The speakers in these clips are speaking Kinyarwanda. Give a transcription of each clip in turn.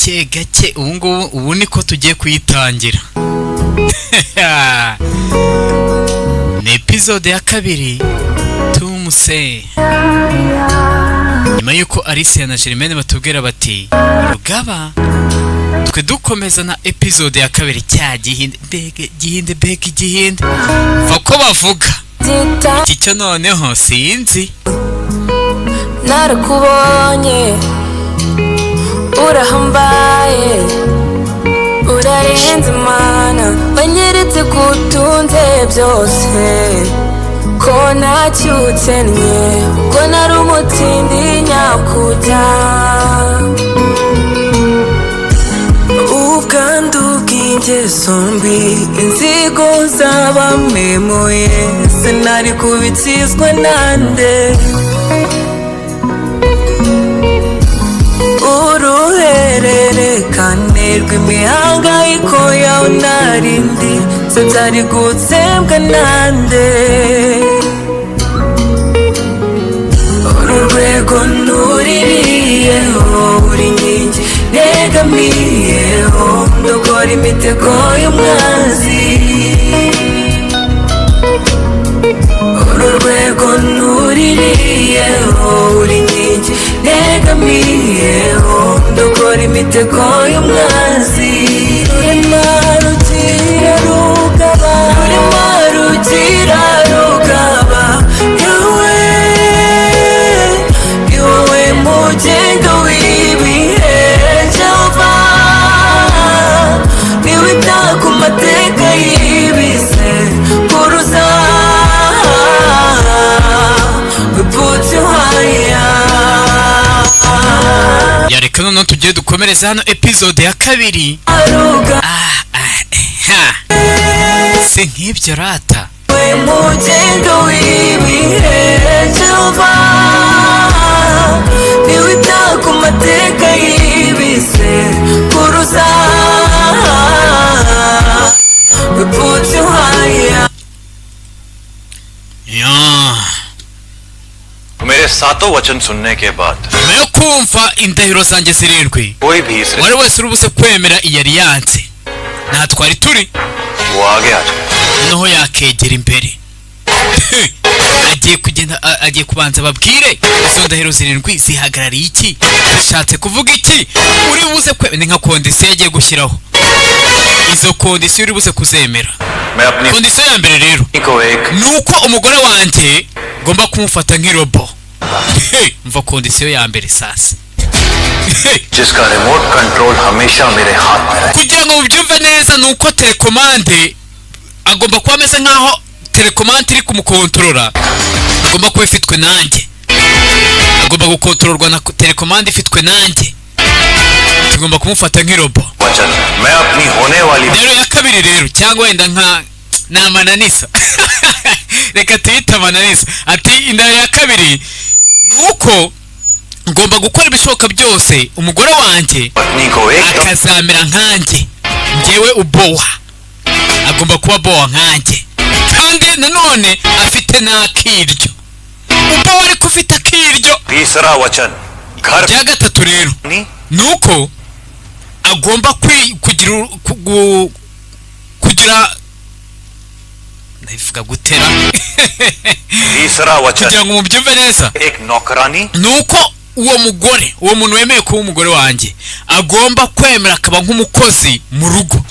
gake gake ubu niko tugiye kuyitangira. Ni episode ya kabiri tumuse. Nyuma yuko Alicia na Germaine batubwira bati Rugaba twe dukomeza na episode ya kabiri cya gihinde vako bavuga icyo noneho sinzi narakubonye urahambaye urarenze mana wanyeretse kutunze byose ko nacyutsennye ko nari umutindi nyakujya ubwandu bw'ingeso mbi inzigo z'abamemuye sinari kubitsizwa nande uruhererekane rw'imihangayiko yawe narindi se byari gutsembwa nande uru rwego nuririyeho uri nkingi negamiyeho ndokora imitego y'umwanzi uru rwego nuririyeho uri nkingi negamiyeho ndokora imitego y'umwanzi rurema rugira rugaba rurema rugira rugaba yewe yewe mugenga w'ibihe java niwita ku mateka y'ibise kuruza we put you higher. Yareka none tugiye dukomereza hano episode ya kabiri. Se nk'ibyo rata mugenga w'ibihe java niwita ku mateka y'ibise kuruza we put you higher. मेरे सातों वचन सुनने के बाद nyuma yo kumva indahiro zanjye zirindwi कोई भी इस wari wese urubuze kwemera iyi alliance nta twari turi वो आगे आ जाए noneho yakegera imbere agiye kubanza babwire izo ndahiro zirindwi zihagarariye iki bishatse kuvuga iki uri buze kwemera nka kondisiyo yagiye gushyiraho izo kondisiyo uri buze kuzemera. Kondisiyo ya mbere rero nuko umugore wanjye ngomba kumufata nk'irobo. Mva kondisiyo ya mbere sasa जिसका remote control हमेशा मेरे हाथ में रहे kugira ngo ubyumve neza nuko telekomande agomba kuba ameze nkaho telekomande iri kumukontorora agomba kuba ifitwe nanjye agomba gukontororwa na telekomande ifitwe nanjye tugomba kumufata nk'irobo. वचन मैं अपनी होने वाली rero ya kabiri rero cyangwa wenda nka namananisa reka tuyita amananisa ati indahiro ya kabiri nuko ngomba gukora ibishoboka byose umugore wanjye पत्नी को एक akazamera nkanjye ngewe ubowa agomba kuba bowa nkanjye kandi nanone afite n'akiryo ubowa ariko ufite akiryo. तीसरा वचन घर rya gatatu rero नहीं nuko agomba kugira ndabivuga gutera तीसरा वचन kugira ngo mubyumve neza एक नौकरानी nuko uwo mugore uwo muntu wemeye kuba umugore wanjye agomba kwemera akaba nk'umukozi mu rugo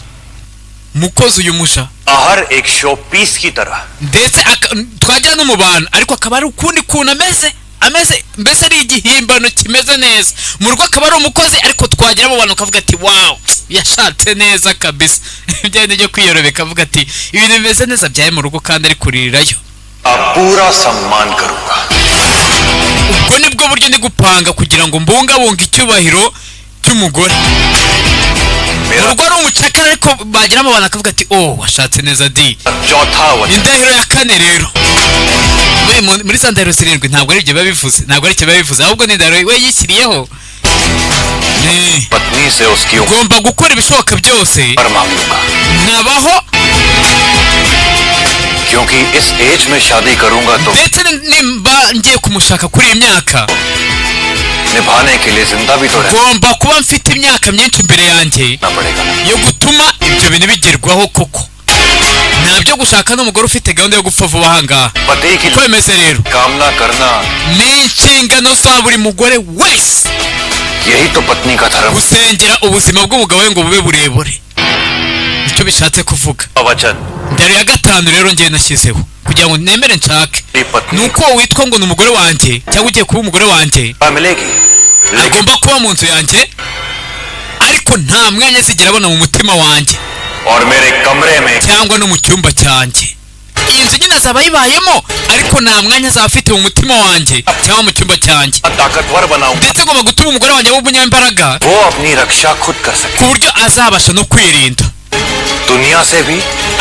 umukozi uyu musha हर एक show piece की तरह ndetse twajya no mu bantu ariko akaba ari ukundi kuntu ameze mbese ari igihimbano kimeze neza mu rugo akaba ari umukozi ariko twagera mu bantu ukavuga ati wow yashatse neza kabisa byane byo kwiyorobeka avuga ati ibintu bimeze neza byaye mu rugo kandi ari kuririrayo. पूरा सम्मान करूंगा ubwo nibwo buryo ndi gupanga kugira ngo mbungabunge icyubahiro cy'umugore मेरा urugo ari umucakara ariko bagera mu bantu akavuga ati oh washatse neza di. चौथा वचन indahiro ya kane rero muri za ndahiro zirindwi ntabwo ari ibyo biba bivuze ntabwo ari icyo biba bivuze ahubwo ni indahiro we yishyiriyeho पत्नी से उसकी ugomba gukora ibishoboka byose उम्र मांगूंगा nkabaho क्योंकि इस एज में शादी करूंगा तो ndetse nimba ngiye kumushaka kuri iyi myaka निभाने के लिए जिंदा भी तो रहना ngomba kuba mfite imyaka myinshi imbere yanjye पड़ेगा yo gutuma ibyo bintu bigerwaho koko. Ntabyo gushaka n'umugore ufite gahunda yo gupfa vuba ahangaha. पति की Kwemeze rero कामना करना ni inshingano za buri mugore wese यही तो पत्नी का धर्म gusengera ubuzima bw'umugabo we ngo bube burebure. Nicyo bishatse kuvuga. वचन Ndari ya gatanu rero ngiye nashyizeho kugira ngo nemere nshake nuko witwa ngo ni umugore wanjye cyangwa ugiye kuba umugore wanjye मिलेगी agomba kuba mu nzu yanjye ariko nta mwanya zigira abona mu mutima wanjye और मेरे कमरे में cyangwa no mu cyumba cyanjye. Iyi nzu nyine azaba ayibayemo ariko nta mwanya azaba afite mu mutima wanjye cyangwa mu cyumba cyanjye. ताकतवर बनाऊंगा Ndetse ngomba gutuma umugore wanjye w'umunyambaraga वो अपनी रक्षा खुद कर सके ku buryo azabasha no kwirinda, दुनिया से भी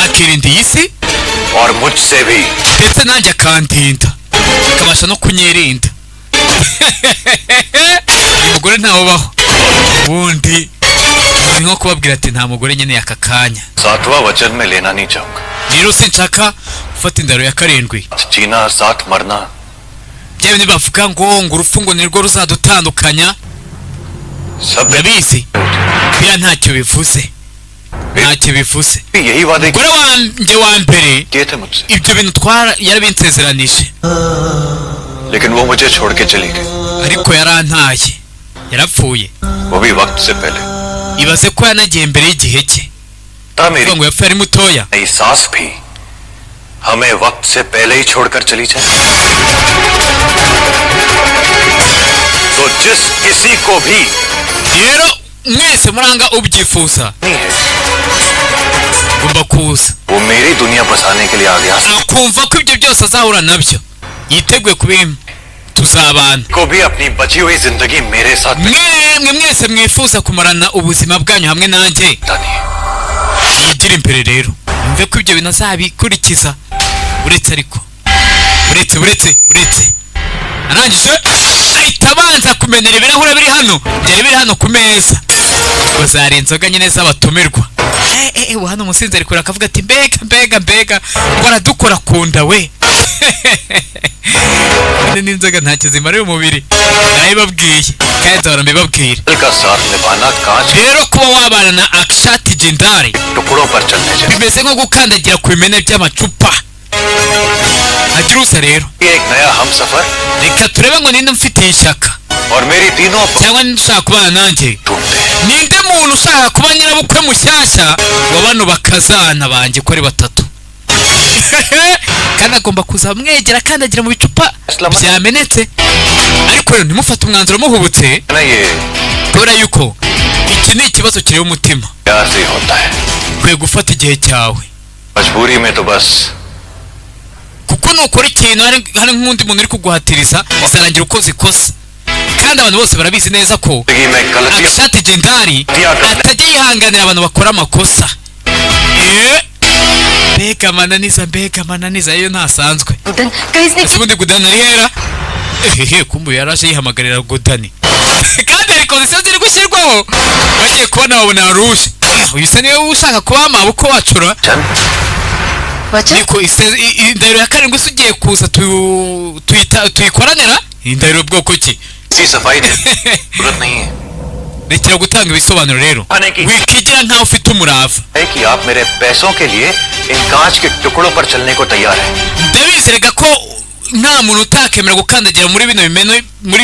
akirinda iyi si और मुझसे भी ndetse nanjye akandinda akabasha no kunyirinda. Uyu mugore ntawe ubaho ubundi ni nko kubabwira ati nta mugore nyine aka kanya. सातवां वचन में लेना नहीं चाहूंगा Rero sinshaka gufata indaro ya karindwi जीना साथ मरना bya bindi bavuga ngo urupfu ngo nirwo ruzadutandukanya. सब Ndabizi biriya ntacyo bivuze, ntacyo bivuze. यही वादे Umugore wanjye wa mbere किए थे मुझसे ibyo bintu yarabinsezeranije लेकिन वो मुझे छोड़ के चली गई ariko yarantaye yarapfuye. वो भी वक्त से पहले Ibaze ko yanagiye mbere y'igihe cye ता मेरी ngo yapfuye ari mutoya. नई सास भी हमें वक्त से पहले ही छोड़कर चली जाए तो जिस किसी को भी Rero mwese muranga ubyifuza नहीं है ugomba kuza वो मेरी दुनिया बसाने के लिए आ गया akumva ko ibyo byose azahura nabyo yiteguye kubimpa tuzabana. को भी अपनी बची हुई जिंदगी मेरे साथ Mwemwe mwese mwifuza kumarana ubuzima bwanyu hamwe nanjye बितानी है yigira imbere rero yumve ko ibyo bintu azabikurikiza. Uretse arangije ahita abanza kumenera ibirahure biri hano byari biri hano ku meza ngo zari inzoga nyine z'abatumirwa. Hano umusinzi ari kure akavuga ati mbega ngo aradukora ku nda we. N'inzoga ntacyo zimarira umubiri narabibabwiye kandi ndahora mbibabwira. दिल का साथ निभाना कांच के Rero kuba wabana na Akshati Jindari टुकड़ों पर चलने जैसे bimeze nko gukandagira ku bimene by'amacupa. Agira usa rero ये एक नया हम सफर reka turebe ngo ninde umfitiye ishyaka और मेरी तीनों cyangwa ninde ushaka kubana nanjye. ढूंढते हैं Ninde muntu ushaka kuba nyirabukwe mushyashya wa bano bakazana banjye ko ari batatu. Kandi agomba kuza mwegera akandagira mu bicupa byamenetse. Ariko rero ntimufate umwanzuro muhubutse ना ये kubera yuko iki ni ikibazo kireba umutima. प्यार से होता है Ukwiye gufata igihe cyawe मजबूरी में तो बस kuko nukora ikintu hari nk'undi muntu uri kuguhatiriza bizarangira ukoze ikosa. Kandi abantu bose barabizi neza ko जिंदगी में गलतियां Akshati Jindari atajya yihanganira abantu bakora amakosa. Mbega mananiza yo ntasanzwe. Ese ubundi Gudani ari hera? Kumbu yaraje yihamagarira Gudani. Kandi hari kondisiyo ziri gushyirwaho bagiye kubona babona ruje. Uyu se niwe ushaka kuba amaboko wacura. Niko indahiro ya karindwi se ugiye kuza tuyikoranira indahiro bwoko ki? की सफाई जरूरत नहीं है Rekera gutanga ibisobanuro rero wikigira nkaho ufite umurava. है कि आप मेरे पैसों के लिए इन कांच के टुकड़ों पर चलने को तैयार हैं Ndabizi rega ko nta muntu utakemera gukandagira muri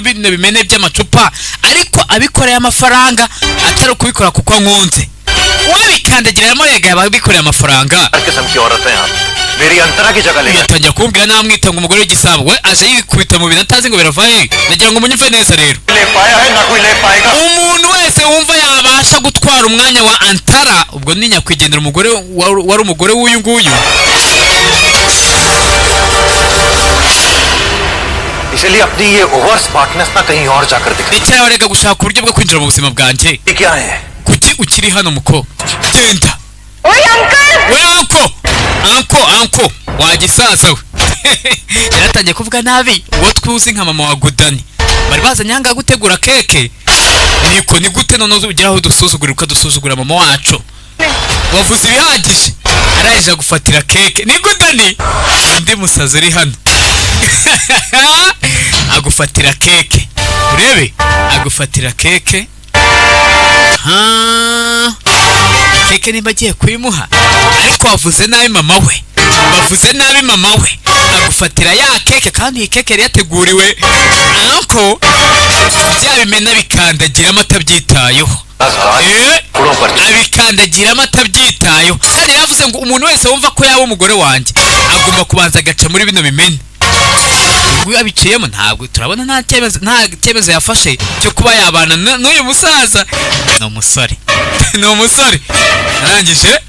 bino bimene by'amacupa ariko abikoreye amafaranga atari ukubikora kuko nkunze. Wabikandagiramo rega ababikoreye amafaranga. हर किस्म की औरतें आप मेरी अंतरा की जगह लेकर Yatangira kumbwira namwita ngo umugore w'igisambo we aje yikubita mu bintu atazi ngo biravaye. Nagira ngo munyumve neza rero ले पाया है ना कोई ले पाएगा umuntu wese wumva yabasha gutwara umwanya wa Antara ubwo ni nyakwigendera umugore wari umugore w'uyu nguyu. इसलिए अपनी ये ओवर स्मार्टनेस ना कहीं और जाकर दिखाई Rekera warega gushaka uburyo bwo kwinjira mu buzima bwanjye. ये क्या है Kuki ukiri hano muko genda we anko wagisaza we. Yaratangiye kuvuga nabi uwo twuzi nka mama wa Gudani bari bazanye hanga gutegura keke. Niko ni gute none ugeraho dusuzugura ukadusuzugura mama wacu wavuze ibihagije araje gufatira keke ni Gudani undi musazi uri hano agufatira keke urebe agufatira keke. Keke nimba agiye kuyimuha, ariko wavuze nabi mama we, bavuze nabi mama we, agufatira ya keke kandi iyi keke yari yateguriwe nuko bya bimena bikandagiramo atabyitayeho. Abikandagiramo atabyitayeho. Kandi yavuze ngo umuntu wese wumva ko yaba umugore wanjye agomba kubanza agaca muri bino bimena. Ubwo abiciyemo ntabwo turabona nta cyemezo yafashe cyo kuba yabana n'uyu musaza. Ni umusore ni umusore. Arangije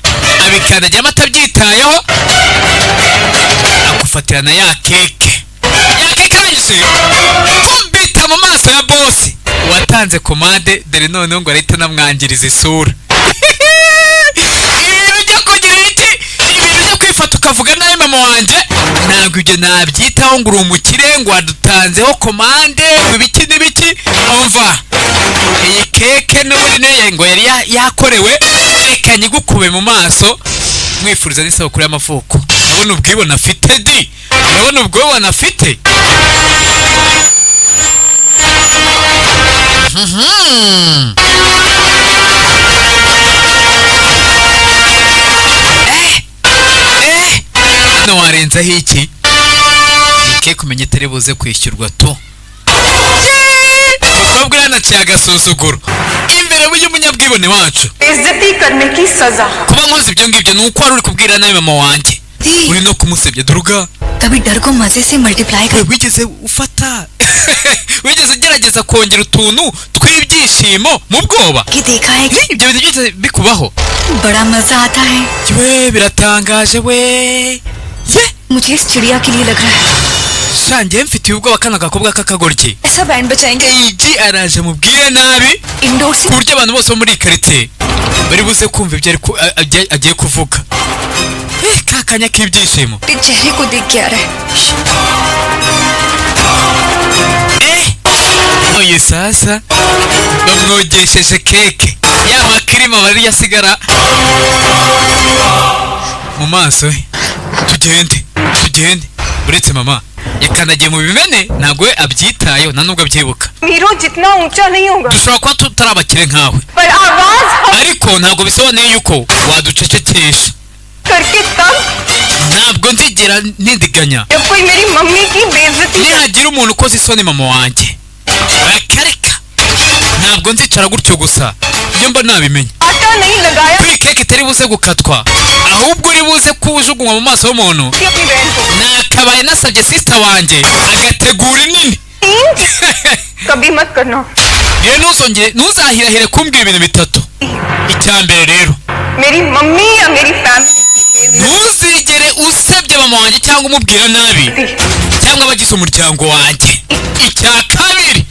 abikandagiramo atabyitayeho, agufatirana ya keke. Ya keke arangije kubita mu maso ya bosi watanze komande. Dore noneho ngo arahita anamwangiriza isura. Ibintu byo kugira ibiti, ibintu byo kwifata ukavuga nabi mama wanjye, ntabwo ibyo nabyitaho ngo uri umukire, ngo wadutanzeho komande ngo ibiki n'ibiki. Umva, iyi keke n'ubundi niyo ngo yari yakorewe, reka nyigukube mu maso mwifuriza n'isabukuru y'amavuko. Urabona ubwibone afite di, urabona ubwibone afite. Hano warenzaho iki? Ike kumenya itari buze kwishyurwa tu. Umukobwa yanaciye agasuzuguro imbere y'umunyabwibone wacu. Kuba nkoze ibyo ngibyo ni uko wari uri kubwira nabi mama wanjye, uri no kumusebya. Duruga कभी डर को मजे से मल्टीप्लाई कर. wigeze ufata wigeze ugerageza kongera utuntu tw'ibyishimo mu bwoba? कि देखा है कि ibyo bintu byose bikubaho? बड़ा मजा आता है. we biratangaje we. ye मुझे इस चिड़िया के लिए लग रहा है. shangiye mfitiye ubwoba kana gakobwa k'akagoryi. ऐसा बैंड बचाएंगे igi araje mubwire nabi indoor से. ku buryo abantu bose bo muri karitsiye bari buze kumva ibyo agiye kuvuga. ka kanya k'ibyishimo. तेरे चेहरे को देख के आ रहा है. uyu sasa bamwogesheje keke, ya makirima bari yasigara mu maso ye. tugende uretse mama yakandagiye mu bimene, ntabwo we abyitayeho, nta nubwo abyibuka. मीरू जितना ऊंचा नहीं होगा dushobora kuba tutari abakire nkawe, पर आवाज ariko ntabwo bisobanuye yuko waducecekesha. करके तब ntabwo nzigera nindiganya जब कोई मेरी मम्मी की बेइज्जती nihagira umuntu ukoze isoni mama wanjye. reka ntabwo nzicara gutyo gusa, ibyo mba nabimenya. आटा नहीं लगाया kuri keke itari buze gukatwa, ahubwo uri buze kujugunywa mu maso y'umuntu. थी अपनी बहन को nakabaye nasabye sisita wanjye agategura inini. कभी मत करना rero ntuzahirahire kumbwira ibintu bitatu. icya mbere rero, मेरी मम्मी या मेरी family ntuzigere usebya mama wanjye cyangwa umubwira nabi cyangwa abagize umuryango wanjye. icya kabiri,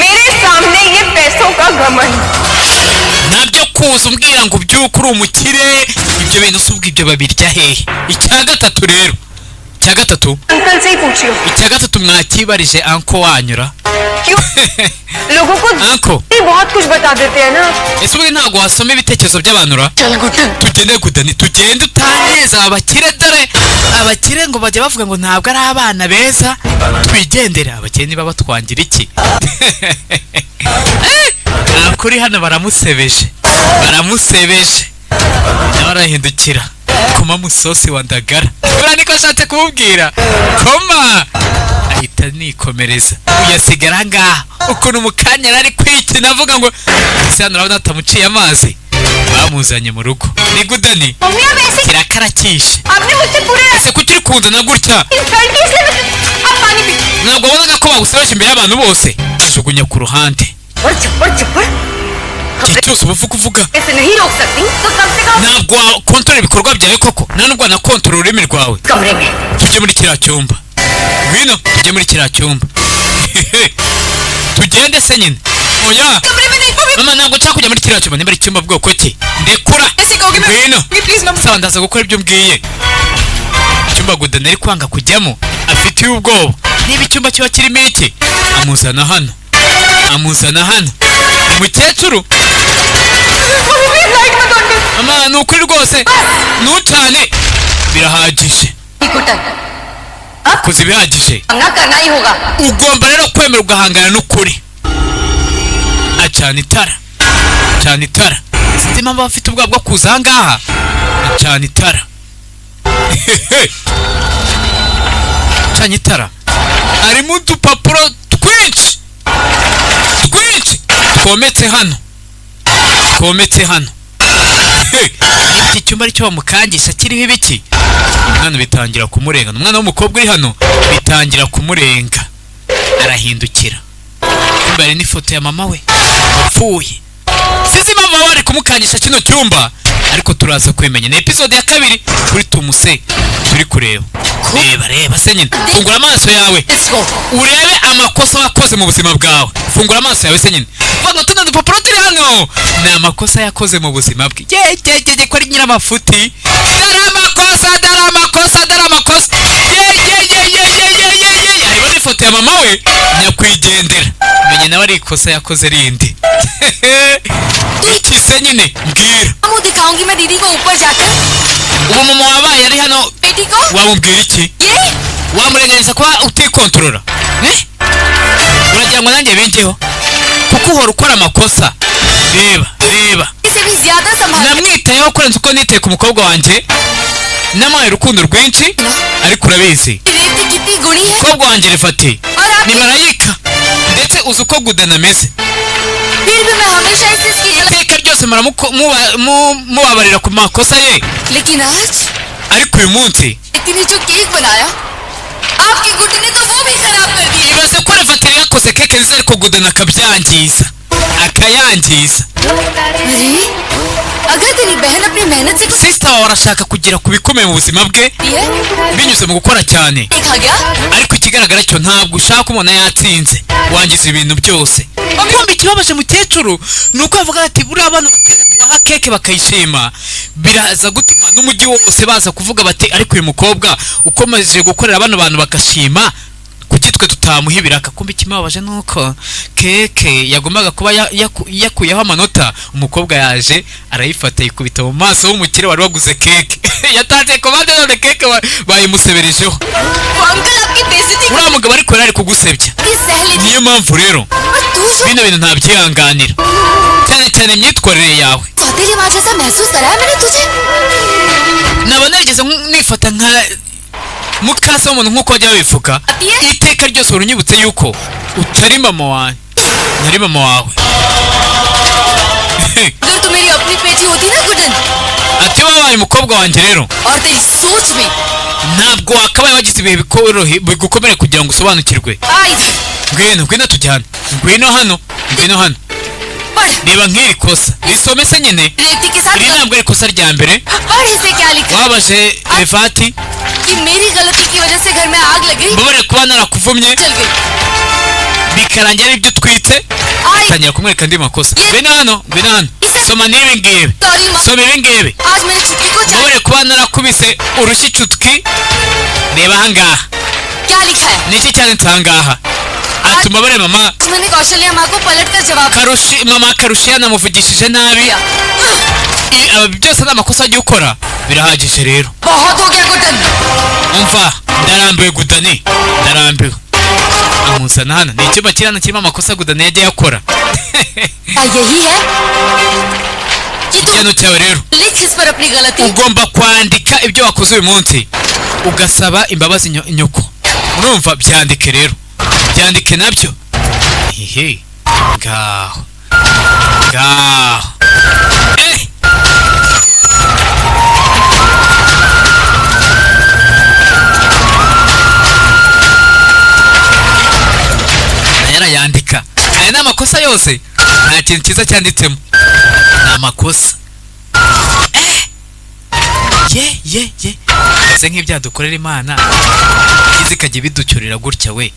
मेरे सामने ये पैसों का घमंड ntabyo kuza umbwira ngo ubyuke uri umukire, ibyo bintu si ubwo ibyo babirya hehe. icya gatatu rero, icya gatatu mwakibarije anko wanyura. क्यों लोगों को anko बहुत कुछ बता देते हैं ना ese ubundi ntabwo wasoma ibitekerezo by'abantu ra? tugende gudani, tugende utaneza abakire. Dore abakire ngo bajya bavuga ngo ntabwo ari abana beza, twigendere. abakire niba batwangira iki? kuri hano baramusebeje nawe arahindukira. koma musosi wa ndagara, buriya niko ashatse kumubwira. koma ahita nikomereza, uyasigara ngaha ukuntu mukanya yari kwikina avuga ngo ese hano urabona atamuciye amazi. bamuzanye mu rugo ni gudani mummy अब ऐसे kirakarakishe. आपने मुझसे पूरे ese kuki kunzana gutya? Insult की इसलिए अब पानी P ntabwo wabonaga ko bagusebeje imbere y'abantu bose? kijugunya ku ruhande. चप्पड़ igihe cyose uba uvuga uvuga, ऐसे नहीं रोक सकती तो कम से कम ntabwo wakontorora ibikorwa byawe koko, nta nubwo wanakontorora ururimi rwawe. कमरे में tujye muri kiriya cyumba, ngwino tujye muri kiriya cyumba. tugende se nyine. oya mama ntabwo nshaka kujya muri kiriya cyumba. niba ari icyumba bwoko ki, ndekura. ngwino sawa, ndaza gukora ibyo mbwiye. icyumba gudana ari kwanga kujyamo, afitiye ubwoba. niba icyumba kiba kirimo iki, amuzana hano. umukecuru mama ni ukuri rwose, ntucane birahagije. ukoze ibihagije सामना करना ही होगा। ugomba rero kwemera ugahangana n'ukuri. Acana itara cana itara sinzi impamvu bafite ubwoba bwo kuza ahangaha. Acana itara canye itara harimo udupapuro twinshi twometse hano iki cyumba aricyo bamukangisha kiriho ibiki. Umwana bitangira kumurengana, umwana w'umukobwa uri hano bitangira kumurenga, arahindukira imbere n'ifoto ya mama we wapfuye. Sinzi impamvu bari kumukangisha kino cyumba, ariko turaza kwemenya. Ni episode ya 2 kuri Tumuse turi kureba. Reba se nyine, fungura amaso yawe urebe amakosa wakoze mu buzima bwawe. Fungura amaso yawe se nyine, vuga tuno dupapuro turi hano ni amakosa yakoze mu buzima bwe. Ye ko ari nyiramafuti. Dara amakosa ye bari foto ya mama we nyakwigendera. Menye nawe ari ikosa yakoze rindi. Ikise nyine mbwira. वो दिखाऊंगी मैं दीदी को ऊपर जाकर। Ubu mama wabaye ari hano बेटी को wamubwira iki? ये Wamurenganyiza kuba utikontorora. Uragira ngo nanjye bingeho kuko uhora ukora amakosa. Reba इसे भी ज्यादा संभाल। namwitayeho kurenza uko niteye ku mukobwa wanjye, namuhaye urukundo rwinshi, ariko urabizi रीति कितनी गुणी है umukobwa wanjye Rifati और आप ni marayika, ndetse uzi uko Gudana ameze. फिर भी मैं हमेशा इसकी Iteka ryose mubabarira ku makosa ye, लेकिन आज ariko uyu munsi रीति ने जो केक बनाया आपकी गुड्डी ने तो वो भी खराब कर दिया। ibaze ko Rifati yari yakoze keke nziza ariko Gudana akayangiza. अरे अगर तेरी बहन अपनी मेहनत से कुछ Sister wawe arashaka kugera ku bikomeye mu buzima bwe है binyuze mu gukora cyane, खा गया ariko ikigaragara cyo ntabwo ushaka umuntu yatsinze, wangiza ibintu byose. Kumva ikibabaje mukecuru ni uko bavuga ati buriya abantu baha keke bakayishima, biraza gutuma n'umujyi wose baza kuvuga bati ariko uyu mukobwa ukomeje gukorera bano bantu bagashima, kuki twe tutamuhibira. Kumva ikibabaje nuko keke yagombaga kuba yakuyeho amanota, umukobwa yaje arayifata yikubita mu maso w'umukire wari waguze keke. Yatanze komande none keke bayimuseberejeho. वो अंकल आपकी बेइज्जती Uriya mugabo ariko yari kugusebya. की सह लेती Niyo mpamvu rero तू bino bintu ntabyihanganira, cyane cyane imyitwarire yawe. सौतेली माँ जैसा महसूस कराया मैंने तुझे। Naba narigeze nifata nka mukasa w'umuntu nk'uko wajya wivuga, iteka ryose urunyibutse yuko utari mama wanjye, nari mama wawe. अगर तू मेरी अपनी बेटी होती ना Gooden Ati wabaye umukobwa wanjye rero और तेरी सोच में ntabwo wakabaye wagize ibihe bigukomere kugira ngo usobanukirwe. आई Ngwino tujyane, ngwino hano पढ़ reba nk'iri kosa risome se nyine. रीति के साथ Iri ntabwo ari ikosa rya mbere. पढ़ इसे क्या लिखा Wabaje Rifati कि मेरी गलती की वजह से घर में आग लगी mbabare kuba narakuvumye चल गई bikarangira ari ibyo utwitse, आई tangira kumwereka andi makosa. Ngwino hano soma n'ibi ngibi, sorry माँ soma ibi ngibi. आज मैंने छुट्टी को mbabare kuba narakubise urushyi cutwi. Reba ahangaha क्या लिखा है niki cyanditse ahangaha, ati mbabare mama आज मैंने कौशल्या माँ को पलट कर जवाब mama Karushiya namuvugishije nabi. दिया Ibi byose ni amakosa agiye ukora, birahagije rero. बहुत हो गया Gooden Umva ndarambiwe Gudani, ndarambiwe. Amuzana hano ni icyumba kiri hano kirimo amakosa Gudani yagiye akora. क्या यही है Igihano cyawe rero लिख इस पर अपनी गलती ugomba kwandika ibyo wakoze uyu munsi ugasaba imbabazi nyoko. Urumva, byandike rero, byandike nabyo. Hehe, ngaho yarayandika. Aya ni amakosa yose, nta kintu cyiza cyanditsemo, ni amakosa. Ye ese nk'ibyadukorera Imana izi ikajya ibiducyurira gutya we.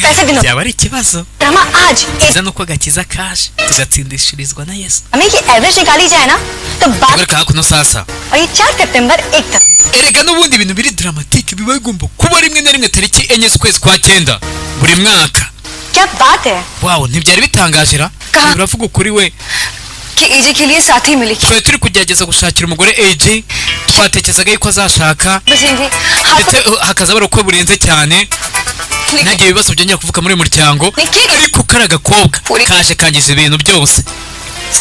पैसे दिनों Byaba ari ikibazo. Rama आज Kiza nuko agakiza kaje tugatsindishirizwa na Yesu. हमें की एवरेज निकाली जाए ना तो बात Garuka hakuno sasa. और ये 4 सितंबर एक था Erega n'ubundi ibintu biri dramatike biba bigomba kuba rimwe na rimwe tariki 4 z'ukwezi kwa 9 buri mwaka. क्या बात है Wow, ntibyari bitangaje ra? Ka- Uravuga ukuri we. कि एजे के लिए साथी मिली twari turi kugerageza gushakira umugore AJ twatekerezaga yuko azashaka बचेंगे ndetse hakaza bari uko burenze cyane ntagiye ibibazo byongera kuvuka muri uyu muryango ariko kari agakobwa kaje kangiza ibintu byose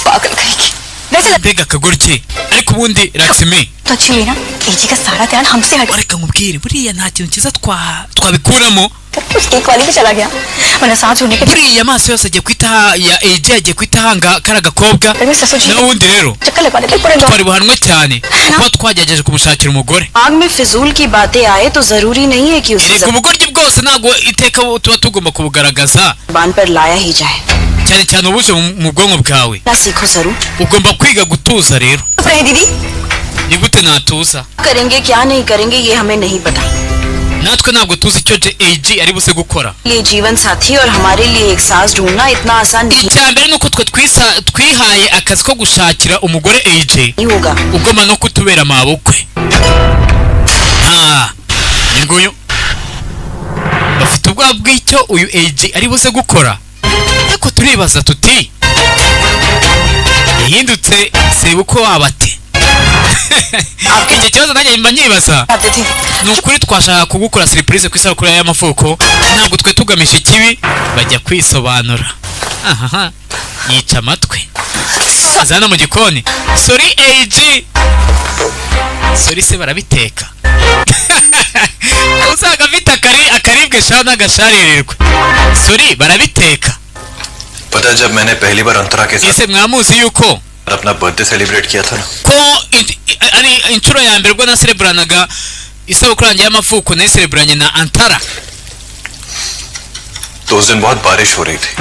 पागल कहेगी वैसे mbega akagoryi ariko ubundi Lakshmi तो अच्छी हुई ना एजे का सारा ध्यान हमसे हट reka nkubwire buriya nta kintu cyiza twabikuramo उसकी एक वाली भी चला गया वरना सांस होने के buriya amaso yose agiye kwita ya AJ agiye kwitahanga kari agakobwa मेरे ससुर जी naho ubundi rero चक्कर लगवा देते पूरे गांव twari buhanwe cyane kuba twagerageje kumushakira umugore आग में फिजूल की बातें आए तो जरूरी नहीं है कि उसे erega ubugoryi bwose ntabwo iteka tuba tugomba kubugaragaza जबान पर लाया ही जाए cyane cyane ubuje mu bwonko bwawe ना सीखो जरूर ugomba kwiga gutuza rero रहे दीदी ni gute natuza करेंगे क्या नहीं करेंगे ये हमें नहीं पता natwe ntabwo tuzi icyo AJ ari buse gukora ये जीवन साथी और हमारे लिए एक सास ढूंढना इतना आसान नहीं icyambere nuko twe twihaye akazi ko gushakira umugore AJ होगा ugomba no kutubera mabukwe ni nguyu bafite ubwoba bw'icyo uyu AJ ari buze gukora ariko turibaza tuti yahindutse sebuko wabate iki kibazo nanjye mba nyibaza आते थे ni ukuri twashaka kugukora surprise ku isabukuru y'amavuko ntabwo twe tugamije ikibi bajya kwisobanura ahaha yica amatwi azana mu gikoni sorry AJ sorry se barabiteka usanga afite akaribwe sha n'agasharirirwe sorry barabiteka पता है जब मैंने पहली बार अंतरा के साथ ese mwamuzi yuko अपना birthday celebrate किया था ना ko ari inshuro ya mbere ubwo nasereburanaga isabukuru yanjye y'amavuko nayisereburanye na Antara तो उस दिन बहुत बारिश हो रही थी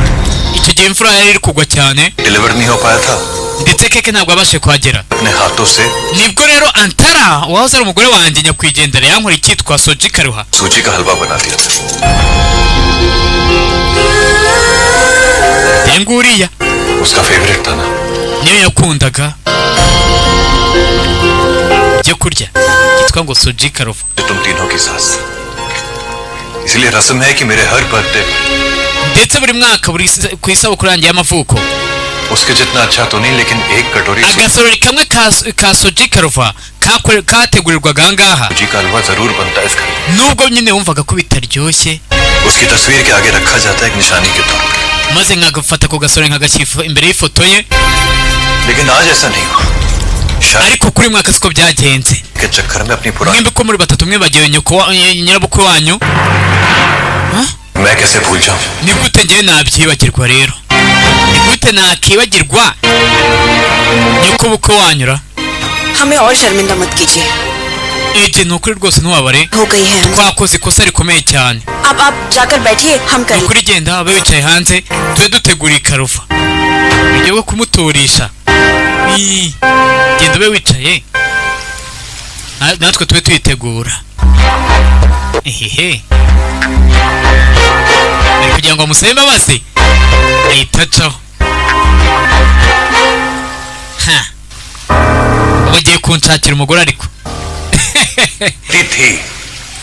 icyo gihe imvura yari iri kugwa cyane deliver नहीं हो पाया था ndetse keke ntabwo abashe kuhagera अपने हाथों से nibwo rero Antara wahoze ari umugore wanjye nyakwigendera yankora icyitwa Soji Karuha सूजी का हलवा बना दिया था nguriya उसका फेवरेट था ना niyo yakundaga ibyo kurya cyitwa ngo Soji Karuha तुम तीनों की सास इसलिए रस्म है कि मेरे हर birthday ndetse buri mwaka ku isabukuru yanjye y'amavuko उसके जितना अच्छा तो नहीं लेकिन एक कटोरी agasorori kamwe ka Soji Karuha kategurirwaga ahangaha सूजी का हलवा जरूर बनता है इस घर में। nubwo nyine wumvaga ko bitaryoshye उसकी तस्वीर के आगे रखा जाता है एक निशानी के तौर पर maze nkagafata ku gasorori nkagashyira imbere y'ifoto ye लेकिन आज ऐसा नहीं हुआ शादी ariko kuri mwaka siko byagenze के चक्कर में अपनी पुरानी mwembi ko muri batatu mwibagiwe nyirabukwe wanyu मैं कैसे भूल जाऊं ni gute njyewe nabyibagirwa rero ni gute nakibagirwa nyoko bukwe wanyura हमें और शर्मिंदा मत कीजिए AJ ni ukuri rwose ntuwabare हो गई है twakoze ikosa rikomeye cyane अब आप जाकर बैठिए हम ni करेंगे ukuri genda babe wicaye hanze tube dutegura ikaruva uburyo bwo kumuturisha genda ube wicaye natwe tube tuyitegura ehehe ari kugira ngo amusabe imbabazi ahita acaho ubu ngiye kunshakira umugore ariko थी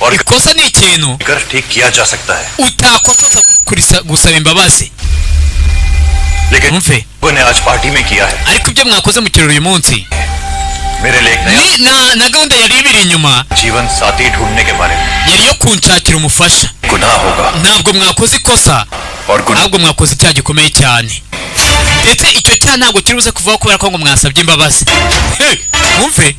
और ikosa ni ikintu कर ठीक किया जा सकता है utakosa gusaba imbabazi लेकिन umve ने आज पार्टी में किया है ariko ibyo mwakoze mu kirori uyu munsi मेरे लिए एक नया na gahunda yari ibiri inyuma जीवन साथी ढूंढने के बारे में yari iyo kunshakira umufasha गुनाह होगा ntabwo mwakoze ikosa और गुनाह ahubwo mwakoze icyaha gikomeye cyane ndetse icyo cyaha ntabwo kiri buze kuvaho kubera ko ngo mwasabye imbabazi mwumve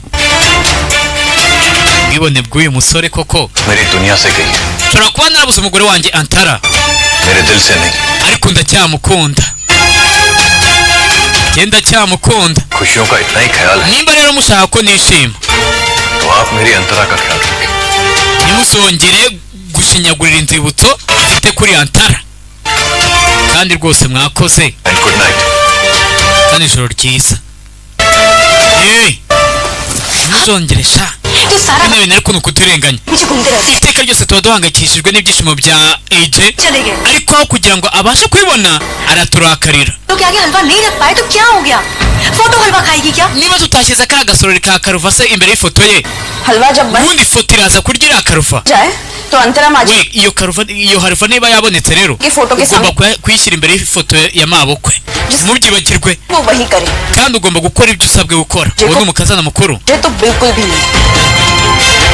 ubwibone bw'uyu musore koko मेरी दुनिया से गई nshobora kuba narabuze umugore wanjye Antara मेरे दिल से नहीं ariko ndacyamukunda genda cyamukunda खुशियों का इतना ही ख्याल है nimba rero mushaka ko nishima तो आप मेरी अंतरा का ख्याल रखें ntimuzongere gushinyagurira inzibutso mfite kuri Antara kandi rwose mwakoze and good night kandi ijoro ryiza ntuzongere sha तो सारा bino bintu ariko ni ukuturenganya पीछे घूमते रहते iteka ryose tuba duhangayikishijwe n'ibyishimo bya AJ चले गए ariko aho kugira ngo abashe kubibona araturakarira तो क्या आगे हलवा नहीं रख पाए तो क्या हो गया फोटो हलवा खाएगी क्या niba tutashyize ka gasorori ka karuva se imbere y'ifoto ye हलवा जब बन ubundi ifoto iraza kurya iriya karuva जाए तो अंतरा माजी we iyo haruva niba yabonetse rero की फोटो के ugomba सामने kuyishyira imbere y'ifoto ya mabukwe ntubyibagirwe वो वही करे। kandi ugomba gukora ibyo usabwe gukora. uwo ni umukazana mukuru ये तो बिल्कुल भी नहीं।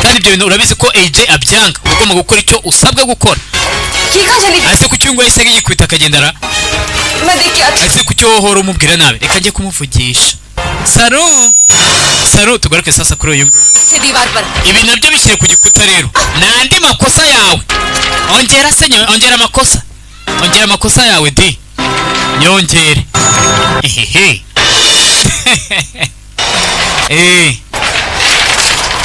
kandi ibyo bintu urabizi ko AJ abyanga. ugomba gukora icyo usabwe gukora. ये कहाँ चली गई? ase kuki ngo yahise yikubita akagendara? मैं देख के आती हूँ। ase kuki wohora umubwira nabi? reka njye kumuvugisha. Saru tugaruke sasa kuri uyu nguyu. से दीवार पर ibi nabyo bishyire ku gikuta rero. n'andi makosa yawe ongera ongera amakosa yawe di nyongere. Hehehe.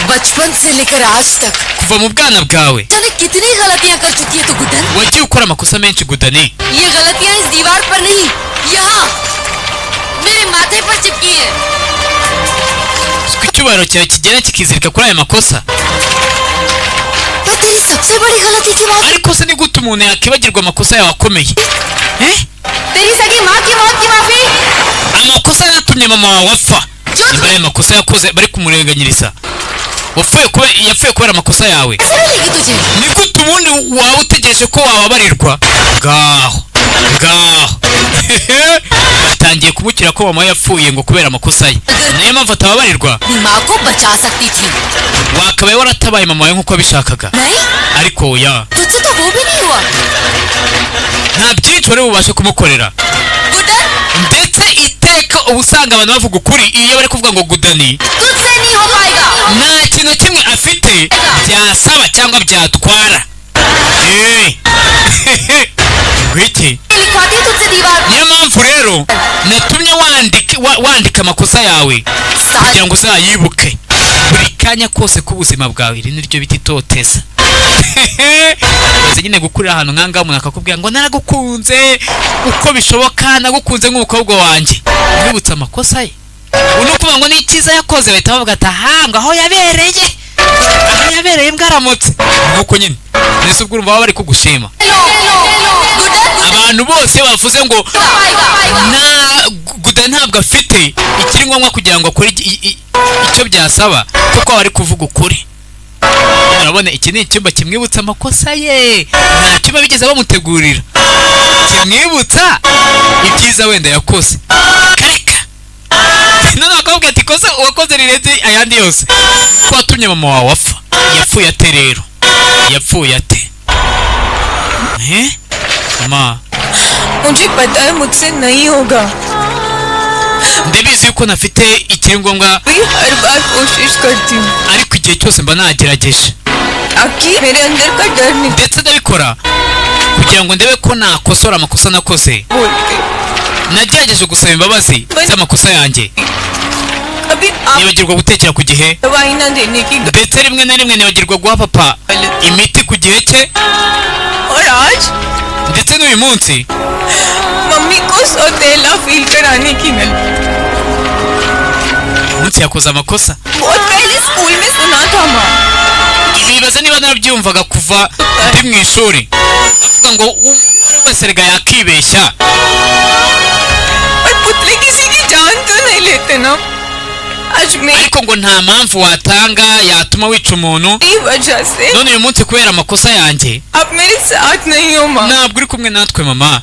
बचपन से लेकर आज तक kuva mu bwana bwawe जाने कितनी गलतियां कर चुकी है तू Gooden. wagiye ukora amakosa menshi Gudani. ये गलतियां इस दीवार पर नहीं, यहाँ मेरे माथे पर चिपकी है। ko icyubahiro cyawe kigenda kikizirika kuri aya makosa. पर तेरी सबसे बड़ी गलती की माफी, ariko se ni gute umuntu yakibagirwa amakosa yawe akomeye? तेरी सगी माँ की मौत की माफी, amakosa yatumye mama wawe apfa. nyuma y'aya makosa yakoze bari kumurenganyiriza. yapfuye kubera amakosa yawe. कैसे मिलेगी तुझे? ni gute ubundi waba utegereje ko wababarirwa? ngaho batangiye kumukira ko mama yapfuye ngo kubera amakosa ye, niyo mpamvu atababarirwa. अपनी माँ को बचा सकती थी। wakabaye waratabaye mama wawe nk'uko abishakaga. नहीं, ariko oya, तुझसे तो वो भी नहीं हुआ। nta byinshi wari bubashe kumukorera. Gooden, ndetse iteka uba usanga abantu bavuga ukuri iyo bari kuvuga ngo Gudani तुझसे नहीं हो पाएगा। nta kintu na kimwe afite byasaba cyangwa byatwara. gwiki लिखवाती तुझसे दीवार niyo mpamvu rero natumye wandika amakosa yawe kugira ngo uzayibuke buri kanya kose k'ubuzima bwawe. iri ni ryo biti itoteza. uzi nyine gukurira ahantu nk'ahangaha umuntu akakubwira ngo naragukunze uko bishoboka, nagukunze nk'umukobwa wanjye, wibutse amakosa ye. uno kuvuga ngo ni icyiza yakoze bahita bavuga ati ahanga aho yabereye mwaramutse. nuko nyine mbese ubwo urumva baba bari kugushima. abantu bose bavuze ngo Gudani ntabwo afite ikiri ngombwa kugira ngo akore icyo byasaba, kuko bari kuvuga ukuri. urabona iki ni icyumba kimwibutsa amakosa ye, nta cyumba bigeze bamutegurira kimwibutsa ibyiza wenda yakoze. none bakabwira ati kosa uwakoze rirenze ayandi yose, ko watumye mama wawe apfa. yapfuye ate rero? yapfuye ate? mama, मुझे पता है मुझसे नहीं होगा, ndabizi yuko ntafite ikiri ngombwa, मैं हर बार कोशिश करती हूँ ariko igihe cyose mba nagerageje ताकि मेरे अंदर का डर नहीं ndetse ndabikora kugira ngo ndebe ko nakosora amakosa nakoze. बोलते। nagerageje gusaba imbabazi z'amakosa yanjye, कभी आप nibagirwa gutekera ku gihe, दवाई ना देने की ndetse rimwe na rimwe nibagirwa guha papa imiti ku gihe cye. और आज ndetse n'uyu munsi मम्मी को सौतेला फील कराने की गलती umunsi yakoze amakosa. बहुत पहले स्कूल में सुना था माँ, nibaza niba narabyumvaga kuva ndi mu ishuri bavuga ngo umugore wese rega yakibeshya, और पुतले किसी की जान तो नहीं लेते ना। आज ariko ngo nta mpamvu watanga yatuma wica umuntu. मेरी वजह से none uyu munsi kubera amakosa yanjye आप मेरे साथ नहीं हो माँ। ntabwo uri kumwe natwe mama.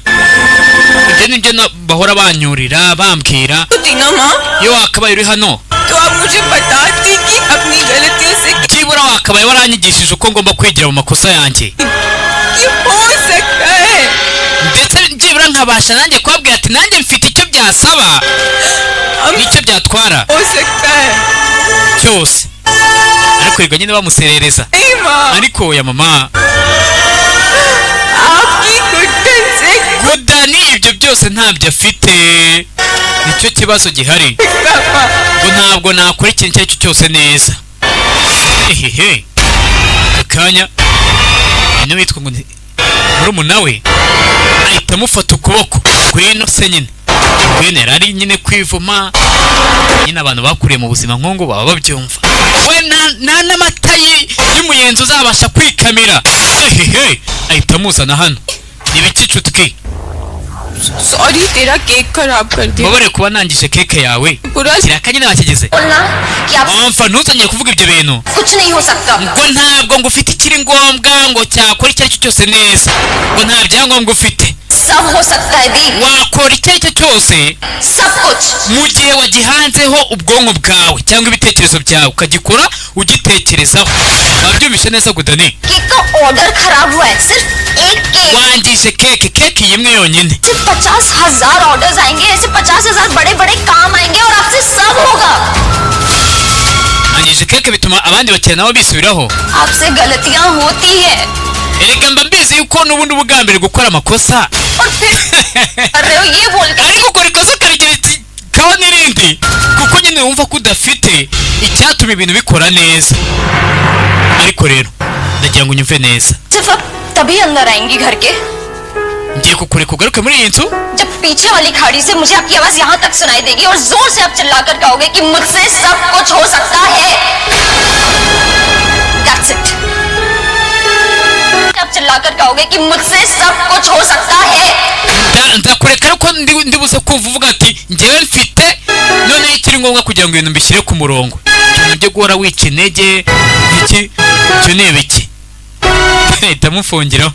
ibyo nibyo bahora banyurira bambwira. होती ना माँ iyo wakabaye uri hano तो आप मुझे बताती कि अपनी गलतियों से byibura wakabaye waranyigishije uko ngomba kwigira mu makosa yanjye, कि हो सकता है ndetse byibura nkabasha nanjye kubabwira ati nanjye mfite icyo byasaba n'icyo byatwara हो सकता है। cyose. ariko yiga nyine bamuserereza. नहीं माँ, ariko oya mama, आपकी गुड्डन से Gudani ibyo byose ntabyo afite, nicyo kibazo gihari. पापा ngo ntabwo nakora ikintu icyo ari cyo cyose neza. hehehe akanya nyine witwa ngo murumuna we ahita amufata ukuboko ngwino se nyine ngwino. yari ari nyine kwivuma nyine, abantu bakuriye mu buzima nk'ubu baba babyumva. we nta n'amata y'umuyenzi uzabasha kwikamira. hehehe ahita amuzana hano. ni ibiki nshuti? Sorry तेरा केक खराब कर दिया। mbabare kuba nangije keke yawe. पूरा kiraka nyine bakigeze. बोलना कि आप wamfa ntuzongere kuvuga ibyo bintu कुछ नहीं हो सकता। ngo ntabwo ngo ufite ikiri ngombwa ngo cyakora icyo ari cyo cyose neza, ngo nta byangombwa ufite. सब हो सकता है दी, wakora icyo ari cyo cyose सब कुछ। mu gihe wagihanzeho ubwonko bwawe cyangwa ibitekerezo byawe ukagikora ugitekerezaho. wabyumvishe neza gudani? Cake का ऑर्डर खराब हुआ है, सिर्फ एक cake. wangije keke imwe yonyine. सिर्फ 50,000 ऑर्डर्स आएंगे, ऐसे 50,000 बड़े बड़े काम आएंगे और आपसे सब होगा। wangije keke bituma abandi bakiriya nabo bisubiraho. आपसे गलतियां होती है erega mba mbizi yuko n'ubundi uba ugambiriye gukora amakosa और फिर कर रहे हो ये बोल के ariko ukora ikosa ukarikaho n'irindi kuko nyine wumva ko udafite icyatuma ibintu bikora neza. ariko rero ndagira ngo unyumve neza, सिर्फ अब तभी अंदर आएंगी घर के ngiye kukureka ugaruke muri iyi nzu जब पीछे वाली खाड़ी से मुझे आपकी आवाज यहाँ तक सुनाई देगी और जोर से आप चिल्लाकर कहोगे कि मुझसे सब कुछ हो सकता है। That's it. आप चिल्लाकर कहोगे कि मुझसे सब कुछ हो सकता है। ndakureka ariko ndibuze kumva uvuga ati njyewe mfite noneho ikiri ngombwa kugira ngo ibintu mbishyire ku murongo. ibintu byo guhora wica intege iki cyo ni ibiki? ahita amufungiraho.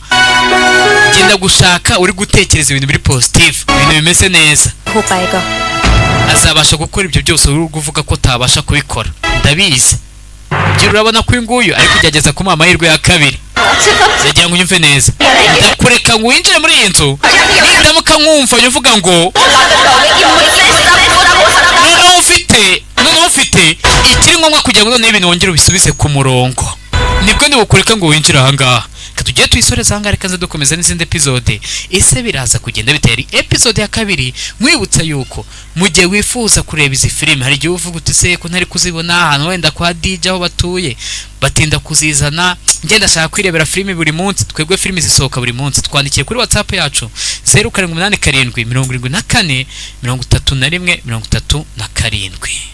genda gushaka uri gutekereza ibintu biri positive, ibintu bimeze neza, हो पाएगा। azabasha gukora ibyo byose uri kuvuga ko utabasha kubikora. ndabizi ibyo urabona ko uyu nguyu ari kugerageza kumuha amahirwe ya kabiri. ndagira ngo unyumve neza, ndakureka ngo winjire muri iyi nzu nindamuka nkumva uvuga ngo noneho ufite ikiri ngombwa kugira ngo noneho ibintu wongere ubisubize ku murongo, nibwo nibukureka ngo winjire ahangaha. tugiye tuyisoreza ahangaha, reka nze dukomeza n'izindi epizode. ese biraza kugenda bitari epizode ya kabiri. mwibutsa yuko mu gihe wifuza kureba izi filime, hari igihe uvuga uti se ko ntari kuzibona ahantu wenda kwa DJ aho batuye batinda kuzizana, ngenda ashaka kwirebera filime buri munsi. twebwe filime zisohoka buri munsi, twandikiye kuri WhatsApp yacu 0787 74 31 37.